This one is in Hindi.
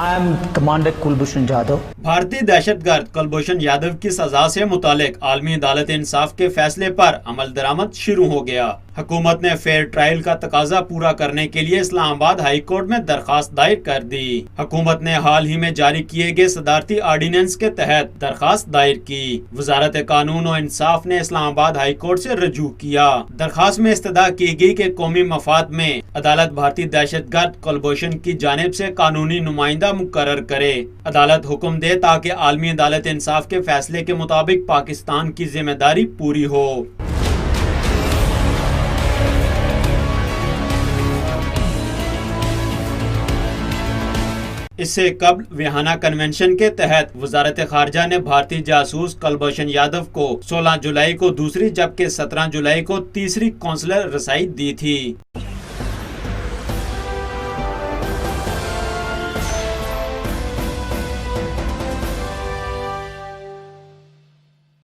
I am Commander Kulbhushan Jadhav. भारतीय दहशतगर्द कुलभूषण यादव की सजा से मुतालिक आलमी अदालत इंसाफ के फैसले पर अमल दरामद शुरू हो गया। हुकूमत ने फेयर ट्रायल का तकाजा पूरा करने के लिए इस्लामाबाद हाई कोर्ट में दरखास्त दायर कर दी। हुकूमत ने हाल ही में जारी किए गए सदारती ऑर्डिनेंस के तहत दरखास्त दायर की। वजारत कानून और इंसाफ ने इस्लामाबाद हाई कोर्ट से रजू किया। दरखास्त में इस्तदा की गई कि कौमी मफाद में अदालत भारतीय दहशतगर्द कुलभूषण की जानिब से कानूनी नुमाइंदा मुकर्रर करे। अदालत हुक्म दे ताकि आलमी अदालत इंसाफ के फैसले के मुताबिक पाकिस्तान की जिम्मेदारी पूरी हो। इससे कबल विहाना कन्वेंशन के तहत वजारत खारजा ने भारतीय जासूस कुलभूषण यादव को 16 जुलाई को दूसरी जबकि 17 जुलाई को तीसरी कौंसलर रसाई दी थी।